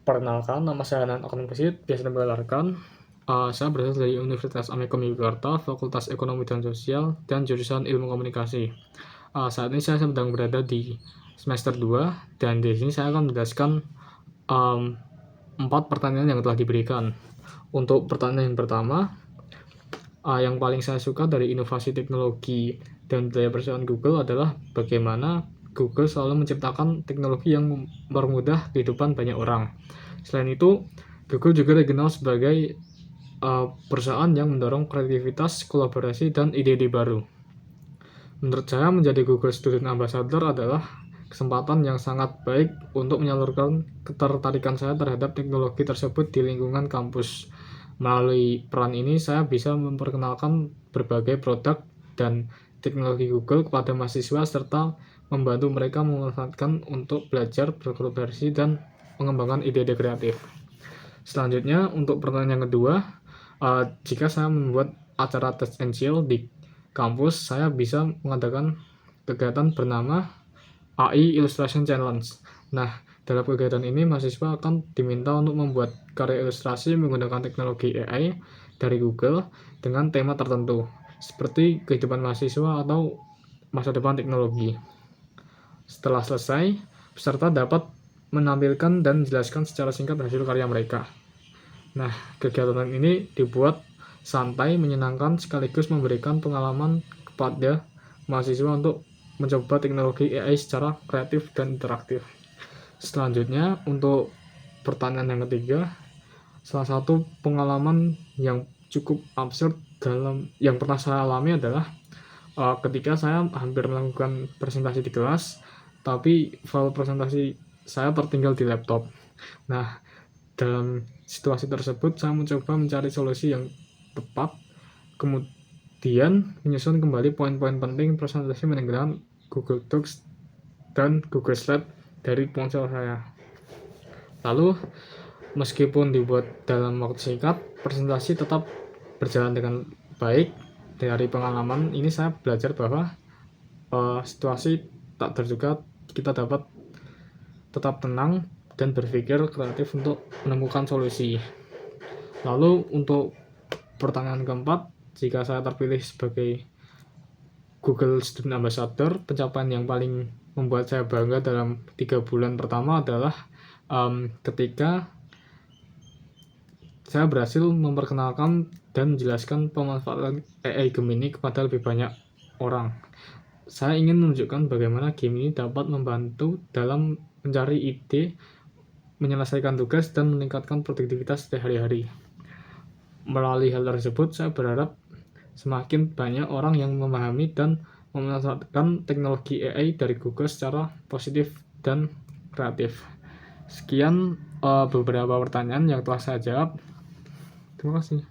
Perkenalkan, nama saya Nan Akun Presid, biasa digelarkan. Saya berasal dari Universitas Amikom Yogyakarta, Fakultas Ekonomi dan Sosial, dan jurusan Ilmu Komunikasi. Saat ini saya sedang berada di semester 2, dan di sini saya akan menjelaskan 4 pertanyaan yang telah diberikan. Untuk pertanyaan yang pertama, yang paling saya suka dari inovasi teknologi dan budaya perusahaan Google adalah bagaimana Google selalu menciptakan teknologi yang mempermudah kehidupan banyak orang. Selain itu, Google juga dikenal sebagai perusahaan yang mendorong kreativitas, kolaborasi, dan ide-ide baru. Menurut saya, menjadi Google Student Ambassador adalah kesempatan yang sangat baik untuk menyalurkan ketertarikan saya terhadap teknologi tersebut di lingkungan kampus. Melalui peran ini, saya bisa memperkenalkan berbagai produk dan teknologi Google kepada mahasiswa serta membantu mereka memanfaatkan untuk belajar, berkolaborasi, dan mengembangkan ide-ide kreatif. Selanjutnya, untuk pertanyaan yang kedua, jika saya membuat acara Touch and Chill di kampus, saya bisa mengadakan kegiatan bernama AI Illustration Challenge. Nah, dalam kegiatan ini mahasiswa akan diminta untuk membuat karya ilustrasi menggunakan teknologi AI dari Google dengan tema tertentu, seperti kehidupan mahasiswa atau masa depan teknologi. Setelah selesai, peserta dapat menampilkan dan menjelaskan secara singkat hasil karya mereka. Nah, kegiatan ini dibuat santai, menyenangkan, sekaligus memberikan pengalaman kepada mahasiswa untuk mencoba teknologi AI secara kreatif dan interaktif. Selanjutnya, untuk pertanyaan yang ketiga, salah satu pengalaman yang cukup absurd yang pernah saya alami adalah ketika saya hampir melakukan presentasi di kelas, tapi file presentasi saya tertinggal di laptop. Nah, dalam situasi tersebut saya mencoba mencari solusi yang tepat, kemudian menyusun kembali poin-poin penting presentasi menggunakan Google Docs dan Google Slide dari ponsel saya. Lalu, meskipun dibuat dalam waktu singkat, presentasi tetap berjalan dengan baik. Dari pengalaman ini saya belajar bahwa situasi tak terduga kita dapat tetap tenang dan berpikir kreatif untuk menemukan solusi. Lalu untuk pertanyaan keempat, jika saya terpilih sebagai Google Student Ambassador, pencapaian yang paling membuat saya bangga dalam 3 bulan pertama adalah ketika saya berhasil memperkenalkan dan menjelaskan pemanfaatan AI Gemini kepada lebih banyak orang. Saya ingin menunjukkan bagaimana Gemini dapat membantu dalam mencari ide, menyelesaikan tugas, dan meningkatkan produktivitas sehari-hari. Melalui hal tersebut, saya berharap semakin banyak orang yang memahami dan memanfaatkan teknologi AI dari Google secara positif dan kreatif. Sekian beberapa pertanyaan yang telah saya jawab. Terima kasih.